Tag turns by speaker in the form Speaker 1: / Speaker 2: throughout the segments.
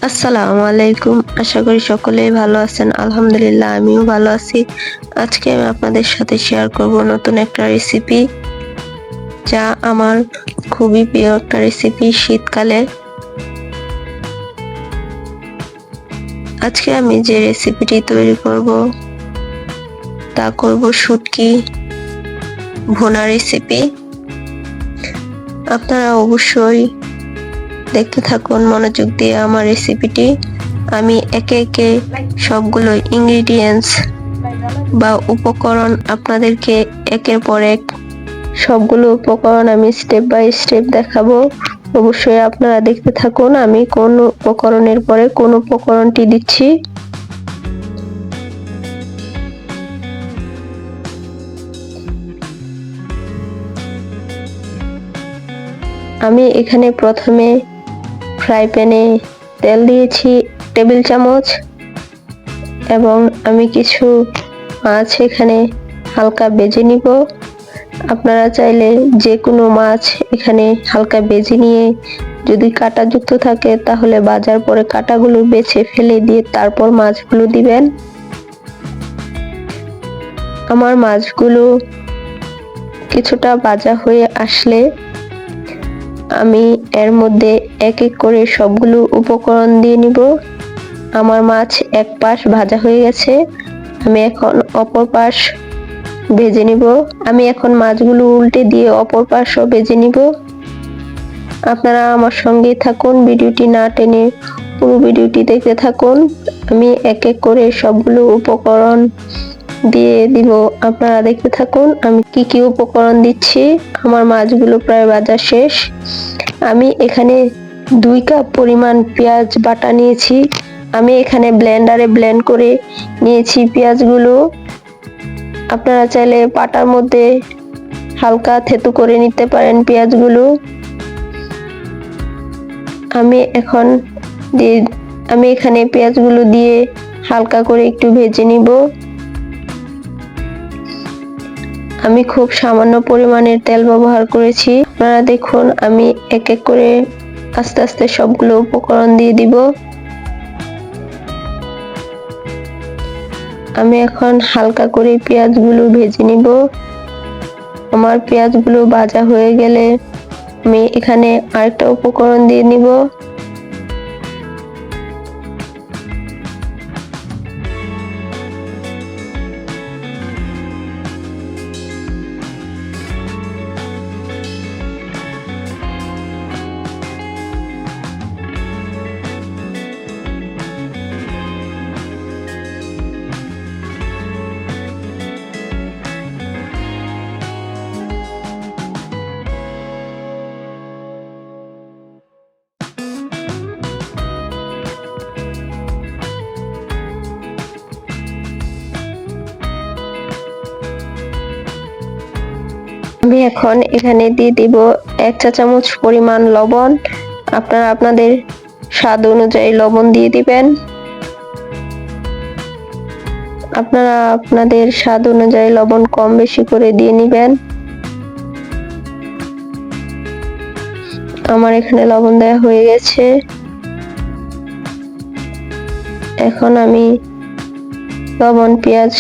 Speaker 1: আসসালামু আলাইকুম। আশা করি সকলেই ভালো আছেন। আলহামদুলিল্লাহ আমিও ভালো আছি। আজকে আমি আপনাদের সাথে শেয়ার করব নতুন একটা রেসিপি, যা আমার খুবই প্রিয় একটা রেসিপি শীতকালে। আজকে আমি যে রেসিপিটি তৈরি করব তা করব শুটকি ভুনা রেসিপি। আপনারা অবশ্যই দেখতে থাকুন মনোযোগ দিয়ে আমার রেসিপিটি। আমি একে একে সবগুলো ইনগ্রিডিয়েন্টস বা উপকরণ আপনাদেরকে একের পর এক সবগুলো উপকরণ আমি স্টেপ বাই স্টেপ দেখাবো। অবশ্যই আপনারা দেখতে থাকুন আমি কোন উপকরণের পরে কোন উপকরণটি দিচ্ছি। আমি এখানে প্রথমে ফ্রাই প্যানে তেল দিয়েছি টেবিল চামচ, এবং আমি কিছু মাছ এখানে হালকা ভেজে নিব। আপনারা চাইলে যে কোনো মাছ এখানে হালকা ভেজে নিয়ে, যদি কাঁটা যুক্ত থাকে তাহলে ভাজার পরে কাঁটাগুলো বেছে ফেলে দিয়ে তারপর মাছগুলো দিবেন। আমার মাছগুলো কিছুটা ভাজা হয়ে আসলে আমি এর মধ্যে এক এক করে সবগুলো উপকরণ দিয়ে নিব। আমার মাছ এক পাশ ভাজা হয়ে গেছে, আমি এখন অপর পাশ ভেজে নিব। আমি এখন মাছগুলো উল্টে দিয়ে অপর পাশও ভেজে নিব। আপনারা আমার সঙ্গে থাকুন, ভিডিওটি না টেনে পুরো ভিডিওটি দেখতে থাকুন। আমি এক এক করে সবগুলো উপকরণ দিয়ে দিব, আপনারা দেখতে থাকুন আমি কি কি উপকরণ দিচ্ছি। আমার মাছগুলো প্রায় ভাজা শেষ। আমি এখানে 2 কাপ পরিমাণ পেঁয়াজ বাটা নিয়েছি। আমি এখানে ব্লেন্ডারে ব্লেন্ড করে নিয়েছি পেঁয়াজগুলো। আপনারা চাইলে পাটার মধ্যে হালকা থেতু করে নিতে পারেন পেঁয়াজগুলো। আমি এখানে পেঁয়াজগুলো দিয়ে হালকা করে একটু ভেজে নিব। আমি খুব সামান্য পরিমাণের তেল ব্যবহার করেছি। আপনারা দেখুন আমি এক এক করে আস্তে আস্তে সবগুলো উপকরণ দিয়ে দিব। আমি এখন হালকা করে পেঁয়াজগুলো ভেজে নিব। আমার পেঁয়াজগুলো ভাজা হয়ে গেলে আমি এখানে আরেকটা উপকরণ দিয়ে নিব। আমি এখন এখানে দিয়ে দিব 1 চা চামচ পরিমাণ লবণ। আপনারা আপনাদের স্বাদ অনুযায়ী লবণ দিয়ে দিবেন। আপনারা আপনাদের স্বাদ অনুযায়ী লবণ কম বেশি করে দিয়ে নিবেন। আমার এখানে লবণ দেওয়া হয়ে গেছে। এখন আমি লবণ পেঁয়াজ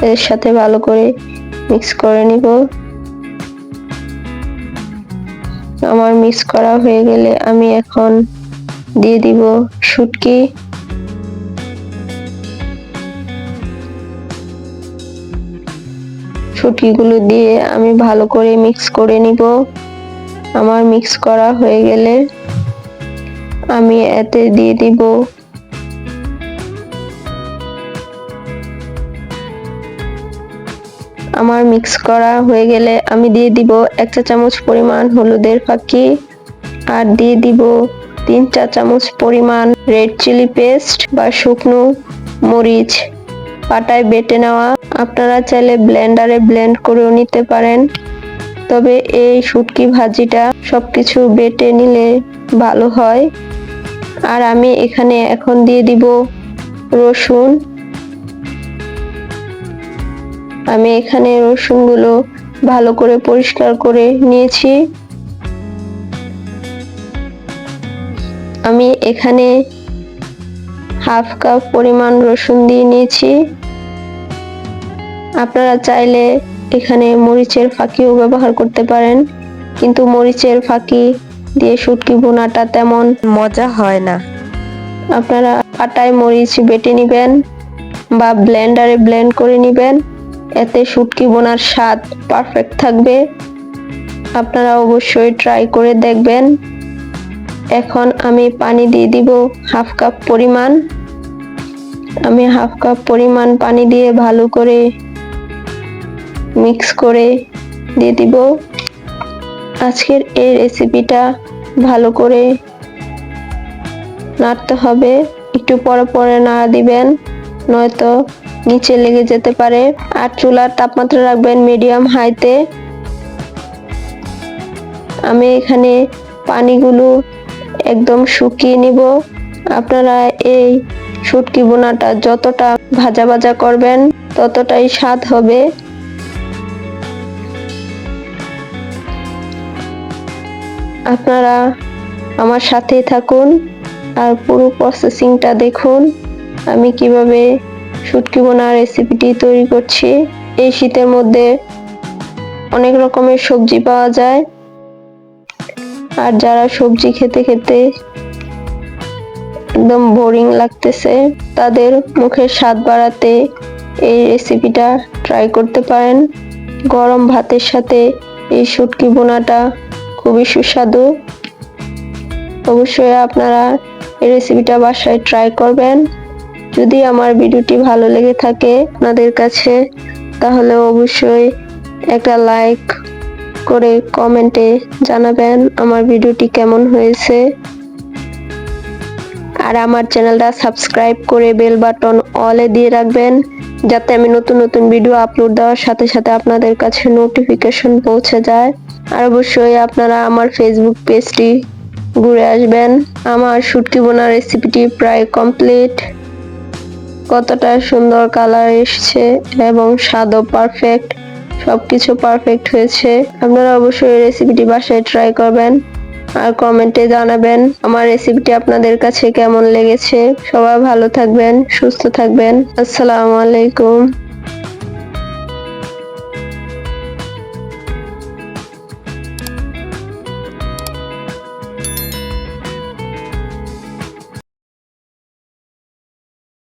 Speaker 1: এর সাথে ভালো করে মিক্স করে নিব। আমার মিক্স করা হয়ে গেলে আমি এখন দিয়ে দিব শুটকি। শুটকিগুলো দিয়ে আমি ভালো করে মিক্স করে নিব। আমার মিক্স করা হয়ে গেলে আমি এতে দিয়ে দিব আমার মিক্স করা হয়ে গেলে আমি দিয়ে দিব 1 চা চামচ পরিমাণ হলুদের ফাঁকি, আর দিয়ে দিব 3 চা চামচ পরিমাণ রেড চিলি পেস্ট বা শুকনো মরিচ পাটায় বেটে নেওয়া। আপনারা চাইলে ব্লেন্ডারে ব্লেন্ড করেও নিতে পারেন, তবে এই শুটকি ভাজিটা সবকিছু বেটে নিলে ভালো হয়। আর আমি এখানে এখন দিয়ে দিব রসুন। আমি এখানে রসুনগুলো ভালো করে পরিষ্কার করে নিয়েছি। আমি এখানে হাফ কাপ পরিমাণ রসুন দিয়ে নিয়েছি। আপনারা চাইলে এখানে মরিচের ফাঁকিও ব্যবহার করতে পারেন, কিন্তু মরিচের ফাঁকি দিয়ে শুটকি ভুনাটা তেমন মজা হয় না। আপনারা পাটায় মরিচ বেটে নেবেন বা ব্লেন্ডারে ব্লেন্ড করে নেবেন, এতে শুটকি ভুনার স্বাদ পারফেক্ট থাকবে। আপনারা অবশ্যই ট্রাই করে দেখবেন। এখন আমি পানি দিয়ে দিব হাফ কাপ পরিমাণ। আমি হাফ কাপ পরিমাণ পানি দিয়ে ভালো করে মিক্স করে দিয়ে দিব। আজকের এই রেসিপিটা ভালো করে নাড়তে হবে, একটু পরে পরে নাড়া দিবেন, নয়তো নিচে লেগে যেতে পারে। আর চুলার তাপমাত্রা রাখবেন মিডিয়াম হাইতে। আমি এখানে পানিগুলো একদম শুকিয়ে নিব। আপনারা এই শুটকি ভুনাটা যতটা ভাজা ভাজা করবেন ততটাই স্বাদ হবে। আপনারা আমার সাথেই থাকুন আর পুরো প্রসেসিংটা দেখুন আমি কিভাবে শুটকি ভুনা রেসিপিটি তৈরি করছি। এই শীতের মধ্যে অনেক রকমের সবজি পাওয়া যায়, আর যারা সবজি খেতে খেতে একদম বোরিং লাগতেছে তাদের মুখের স্বাদ বাড়াতে এই রেসিপিটা ট্রাই করতে পারেন। গরম ভাতের সাথে এই শুটকি ভুনাটা খুবই সুস্বাদু। অবশ্যই আপনারা এই রেসিপিটা বাসায় ট্রাই করবেন। যদি আমার ভিডিওটি ভালো লেগে থাকে আপনাদের কাছে, তাহলে অবশ্যই একটা লাইক করে কমেন্টে জানাবেন আমার ভিডিওটি কেমন হয়েছে। আর আমার চ্যানেলটা সাবস্ক্রাইব করে বেল বাটন অলে দিয়ে রাখবেন, যাতে আমি নতুন নতুন ভিডিও আপলোড দেওয়ার সাথে সাথে আপনাদের কাছে নোটিফিকেশন পৌঁছে যায়। আর অবশ্যই আপনারা আমার ফেসবুক পেজটি ঘুরে আসবেন। আমার শুটকি ভুনা রেসিপিটি প্রায় কমপ্লিট। কতটা সুন্দর কালার এসেছে এবং স্বাদও পারফেক্ট, সবকিছু পারফেক্ট হয়েছে। আপনারা অবশ্যই রেসিপিটি বাসায় ট্রাই করবেন আর কমেন্টে জানাবেন আমার রেসিপিটি আপনাদের কাছে কেমন লেগেছে। সবাই ভালো থাকবেন, সুস্থ থাকবেন। আসসালামু আলাইকুম।